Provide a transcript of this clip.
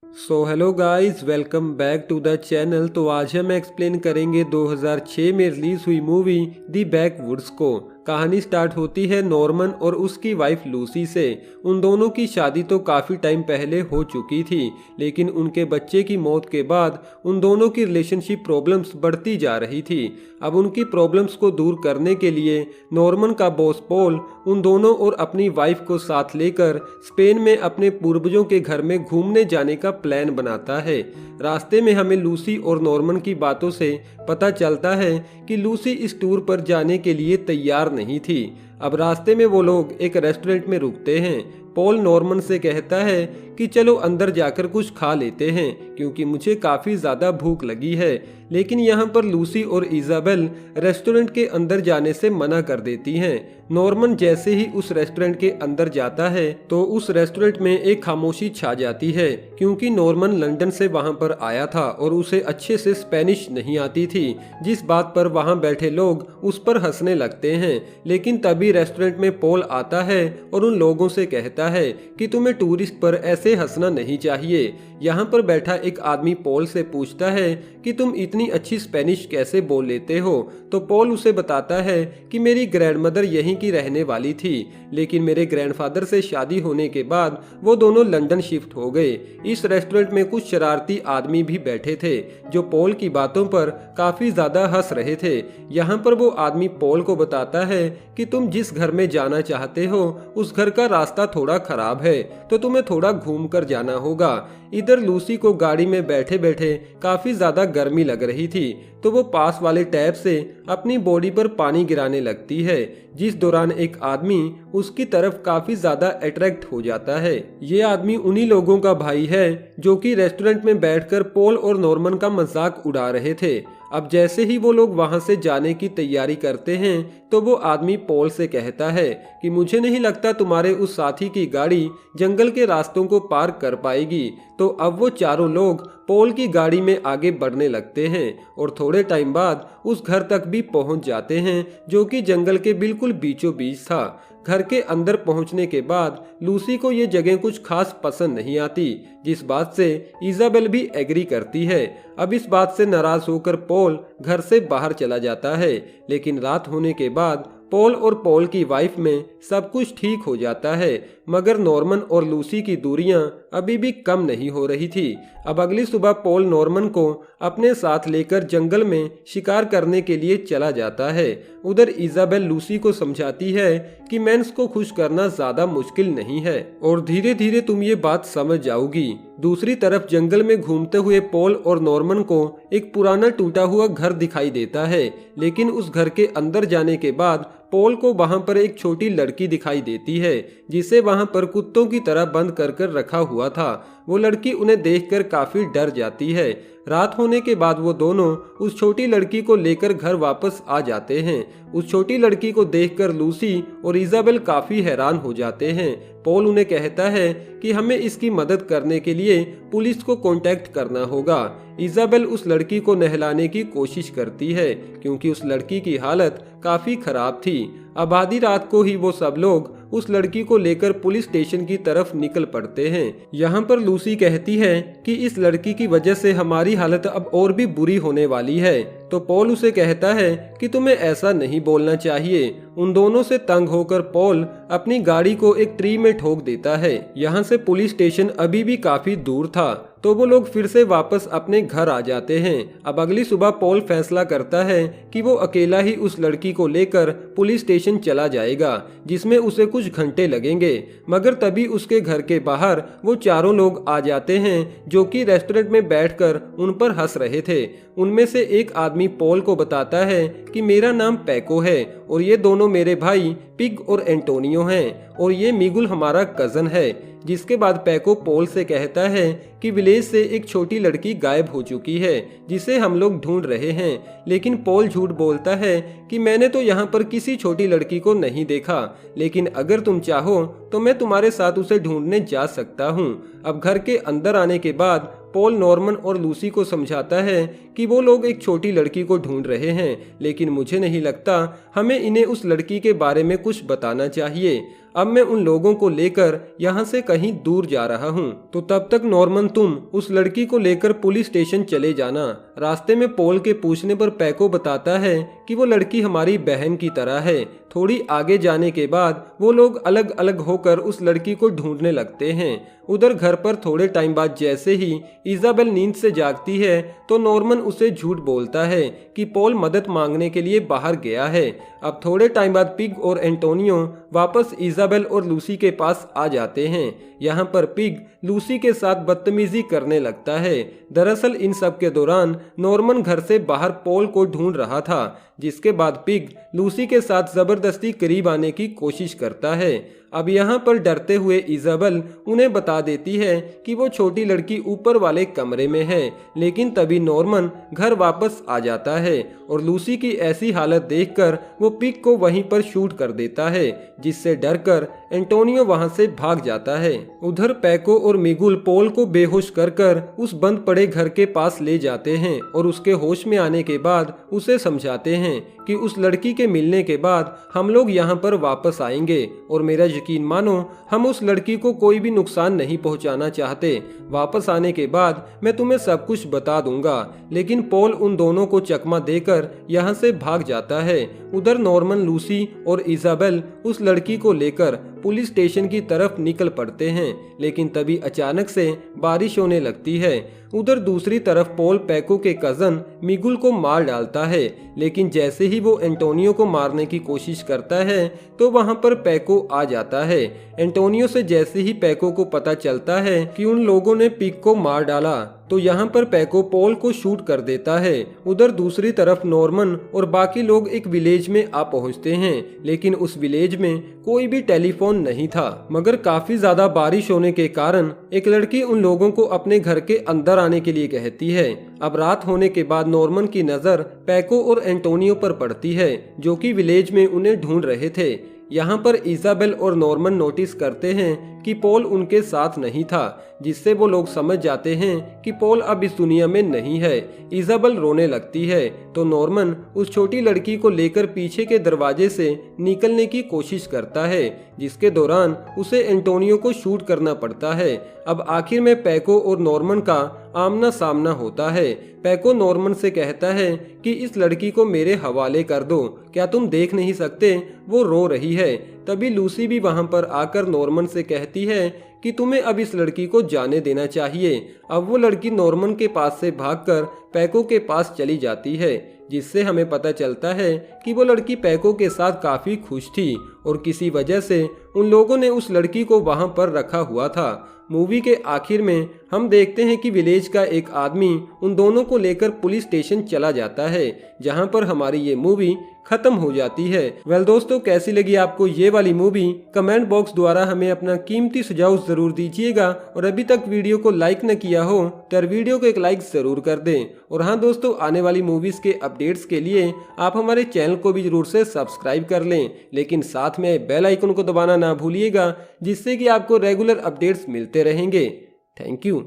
Hello guys, welcome back to the channel. तो आज हम एक्सप्लेन करेंगे 2006 में रिलीज हुई मूवी दी बैकवुड्स को। कहानी स्टार्ट होती है नॉर्मन और उसकी वाइफ लूसी से। उन दोनों की शादी तो काफ़ी टाइम पहले हो चुकी थी, लेकिन उनके बच्चे की मौत के बाद उन दोनों की रिलेशनशिप प्रॉब्लम्स बढ़ती जा रही थी। अब उनकी प्रॉब्लम्स को दूर करने के लिए नॉर्मन का बॉस पॉल उन दोनों और अपनी वाइफ को साथ लेकर स्पेन में अपने पूर्वजों के घर में घूमने जाने का प्लान बनाता है। रास्ते में हमें लूसी और नॉर्मन की बातों से पता चलता है कि लूसी इस टूर पर जाने के लिए तैयार नहीं थी। अब रास्ते में वो लोग एक रेस्टोरेंट में रुकते हैं। पॉल नॉर्मन से कहता है कि चलो अंदर जाकर कुछ खा लेते हैं, क्योंकि मुझे काफ़ी ज़्यादा भूख लगी है। लेकिन यहाँ पर लूसी और इजाबेल रेस्टोरेंट के अंदर जाने से मना कर देती हैं। नॉर्मन जैसे ही उस रेस्टोरेंट के अंदर जाता है तो उस रेस्टोरेंट में एक खामोशी छा जाती है, क्योंकि नॉर्मन लंदन से वहाँ पर आया था और उसे अच्छे से स्पेनिश नहीं आती थी, जिस बात पर वहाँ बैठे लोग उस पर हंसने लगते हैं। लेकिन तभी रेस्टोरेंट में पॉल आता है और उन लोगों से कहता है कि तुम्हें टूरिस्ट पर ऐसे हंसना नहीं चाहिए। यहाँ पर बैठा एक आदमी पॉल से पूछता है कि तुम इतनी अच्छी स्पेनिश कैसे बोल लेते हो। तो पॉल उसे बताता है कि मेरी ग्रैंडमदर यहीं की रहने वाली थी, लेकिन मेरे ग्रैंडफादर से शादी होने के बाद वो दोनों लंदन शिफ्ट हो गए। इस रेस्टोरेंट में कुछ शरारती आदमी भी बैठे थे जो पॉल की बातों पर काफी ज्यादा हंस रहे थे। यहाँ पर वो आदमी पॉल को बताता है कि तुम जिस घर में जाना चाहते हो उस घर का रास्ता थोड़ा खराब है, तो तुम्हें थोड़ा घूम कर जाना होगा। इधर लूसी को गाड़ी में बैठे बैठे काफी ज्यादा गर्मी लग रही थी, तो वो पास वाले टैप से अपनी बॉडी पर पानी गिराने लगती है, जिस दौरान एक आदमी उसकी तरफ काफी ज्यादा अट्रैक्ट हो जाता है। ये आदमी उन्हीं लोगों का भाई है जो कि रेस्टोरेंट में बैठकर पॉल और नॉर्मन का मजाक उड़ा रहे थे। अब जैसे ही वो लोग वहां से जाने की तैयारी करते हैं तो वो आदमी पॉल से कहता है कि मुझे नहीं लगता तुम्हारे उस साथी की गाड़ी जंगल के रास्तों को पार कर पाएगी। तो अब वो चारों लोग पॉल की गाड़ी में आगे बढ़ने लगते हैं और थोड़े टाइम बाद उस घर तक भी पहुंच जाते हैं जो कि जंगल के बिल्कुल बीचों बीच था। घर के अंदर पहुंचने के बाद लूसी को ये जगह कुछ खास पसंद नहीं आती, जिस बात से इजाबेल भी एग्री करती है। अब इस बात से नाराज होकर पॉल घर से बाहर चला जाता है, लेकिन रात होने के बाद पॉल और पॉल की वाइफ में सब कुछ ठीक हो जाता है, मगर नॉर्मन और लूसी की दूरियां अभी भी कम नहीं हो रही थी। अब अगली सुबह पॉल नॉर्मन को अपने साथ लेकर जंगल में शिकार करने के लिए चला जाता है। उधर इजाबेल लूसी को समझाती है कि मेंस को खुश करना ज्यादा मुश्किल नहीं है और धीरे धीरे तुम ये बात समझ जाओगी। दूसरी तरफ जंगल में घूमते हुए पॉल और नॉर्मन को एक पुराना टूटा हुआ घर दिखाई देता है, लेकिन उस घर के अंदर जाने के बाद पॉल को वहां पर एक छोटी लड़की दिखाई देती है जिसे वहां पर कुत्तों की तरह बंद कर रखा हुआ था। वो लड़की उन्हें देखकर काफी डर जाती है। रात होने के बाद वो दोनों उस छोटी लड़की को लेकर घर वापस आ जाते हैं। उस छोटी लड़की को देखकर लूसी और इजाबेल काफी हैरान हो जाते हैं। पॉल उन्हें कहता है कि हमें इसकी मदद करने के लिए पुलिस को कांटेक्ट करना होगा। इजाबेल उस लड़की को नहलाने की कोशिश करती है, क्योंकि उस लड़की की हालत काफी खराब थी। अब आधी रात को ही वो सब लोग उस लड़की को लेकर पुलिस स्टेशन की तरफ निकल पड़ते हैं। यहाँ पर लूसी कहती है कि इस लड़की की वजह से हमारी हालत अब और भी बुरी होने वाली है। तो पॉल उसे कहता है कि तुम्हें ऐसा नहीं बोलना चाहिए। उन दोनों से तंग होकर पॉल अपनी गाड़ी को एक ट्री में ठोक देता है। यहाँ से पुलिस स्टेशन अभी भी काफी दूर था, तो वो लोग फिर से वापस अपने घर आ जाते हैं। अब अगली सुबह पॉल फैसला करता है कि वो अकेला ही उस लड़की को लेकर पुलिस स्टेशन चला जाएगा, जिसमें उसे कुछ घंटे लगेंगे। मगर तभी उसके घर के बाहर वो चारों लोग आ जाते हैं जो कि रेस्टोरेंट में बैठकर उन पर हंस रहे थे। उनमें से एक आदमी पॉल को बताता है कि मेरा नाम पैको है और ये दोनों मेरे भाई पिग और एंटोनियो हैं, और ये मिगुल हमारा कजन है। जिसके बाद पैको पॉल से कहता है कि विलेज से एक छोटी लड़की गायब हो चुकी है जिसे हम लोग ढूंढ रहे हैं। लेकिन पॉल झूठ बोलता है कि मैंने तो यहाँ पर किसी छोटी लड़की को नहीं देखा, लेकिन अगर तुम चाहो तो मैं तुम्हारे साथ उसे ढूंढने जा सकता हूँ। अब घर के अंदर आने के बाद पॉल नॉर्मन और लूसी को समझाता है कि वो लोग एक छोटी लड़की को ढूंढ रहे हैं, लेकिन मुझे नहीं लगता हमें इन्हें उस लड़की के बारे में कुछ बताना चाहिए। अब मैं उन लोगों को लेकर यहाँ से कहीं दूर जा रहा हूँ, तो तब तक नॉर्मन तुम उस लड़की को लेकर पुलिस स्टेशन चले जाना। रास्ते में पॉल के पूछने पर पैको बताता है कि वो लड़की हमारी बहन की तरह है। थोड़ी आगे जाने के बाद वो लोग अलग अलग होकर उस लड़की को ढूंढने लगते हैं। उधर घर पर थोड़े टाइम बाद जैसे ही इजाबेल नींद से जागती है तो नॉर्मन उसे झूठ बोलता है कि पॉल मदद मांगने के लिए बाहर गया है। अब थोड़े टाइम बाद पिग और एंटोनियो वापस इजाबेल और लूसी के पास आ जाते हैं। यहाँ पर पिग लूसी के साथ बदतमीजी करने लगता है। दरअसल इन सब के दौरान नॉर्मन घर से बाहर पॉल को ढूंढ रहा था, जिसके बाद पिग लूसी के साथ जबरदस्ती करीब आने की कोशिश करता है। अब यहाँ पर डरते हुए इजाबेल उन्हें बता देती है कि वो छोटी लड़की ऊपर वाले कमरे में है, लेकिन तभी नॉर्मन घर वापस आ जाता है और लूसी की ऐसी हालत देखकर वो पिग को वहीं पर शूट कर देता है, जिससे डरकर एंटोनियो वहां से भाग जाता है। उधर पैको और मिगुल पॉल को बेहोश कर उस बंद पड़े घर के पास ले जाते हैं और उसके होश में आने के बाद उसे समझाते हैं कि उस लड़की के मिलने के बाद हम लोग यहाँ पर वापस आएंगे और मेरा यकीन मानो, हम उस लड़की को कोई भी नुकसान नहीं पहुँचाना चाहते। वापस आने के बाद मैं तुम्हें सब कुछ बता दूंगा। लेकिन पॉल उन दोनों को चकमा देकर यहाँ से भाग जाता है। उधर नॉर्मन, लूसी और इजाबेल उस लड़की को लेकर पुलिस स्टेशन की तरफ निकल पड़ते हैं, लेकिन तभी अचानक से बारिश होने लगती है। उधर दूसरी तरफ पॉल पैको के कजन मिगुल को मार डालता है, लेकिन जैसे ही वो एंटोनियो को मारने की कोशिश करता है तो वहां पर पैको आ जाता है। एंटोनियो से जैसे ही पैको को पता चलता है कि उन लोगों ने पिग को मार डाला तो यहाँ पर पैको पॉल को शूट कर देता है। उधर दूसरी तरफ नॉर्मन और बाकी लोग एक विलेज में आ पहुँचते हैं, लेकिन उस विलेज में कोई भी टेलीफोन नहीं था, मगर काफी ज्यादा बारिश होने के कारण एक लड़की उन लोगों को अपने घर के अंदर आने के लिए कहती है। अब रात होने के बाद नॉर्मन की नजर पैको और एंटोनियो पर पड़ती है, जो कि विलेज में उन्हें ढूंढ रहे थे। यहाँ पर इजाबेल और नॉर्मन नोटिस करते हैं कि पॉल उनके साथ नहीं था, जिससे वो लोग समझ जाते हैं कि पॉल अब इस दुनिया में नहीं है। इजाबेल रोने लगती है तो नॉर्मन उस छोटी लड़की को लेकर पीछे के दरवाजे से निकलने की कोशिश करता है, जिसके दौरान उसे एंटोनियो को शूट करना पड़ता है। अब आखिर में पैको और नॉर्मन का आमना सामना होता है। पैको नॉर्मन से कहता है कि इस लड़की को मेरे हवाले कर दो, क्या तुम देख नहीं सकते वो रो रही है। तभी लूसी भी वहां पर आकर नॉर्मन से कहती है कि तुम्हें अब इस लड़की को जाने देना चाहिए। अब वो लड़की नॉर्मन के पास से भागकर पैको के पास चली जाती है, जिससे हमें पता चलता है कि वो लड़की पैको के साथ काफी खुश थी और किसी वजह से उन लोगों ने उस लड़की को वहां पर रखा हुआ था। मूवी के आखिर में हम देखते हैं कि विलेज का एक आदमी उन दोनों को लेकर पुलिस स्टेशन चला जाता है, जहां पर हमारी ये मूवी खत्म हो जाती है। वेल दोस्तों, कैसी लगी आपको ये वाली मूवी? कमेंट बॉक्स द्वारा हमें अपना कीमती सुझाव जरूर दीजिएगा और अभी तक वीडियो को लाइक न किया हो तो वीडियो को एक लाइक जरूर कर दें। और हाँ दोस्तों, आने वाली मूवीज के अपडेट्स के लिए आप हमारे चैनल को भी जरूर से सब्सक्राइब कर लें, लेकिन साथ में बेल आइकन को दबाना ना भूलिएगा, जिससे कि आपको रेगुलर अपडेट्स मिलते रहेंगे। Thank you.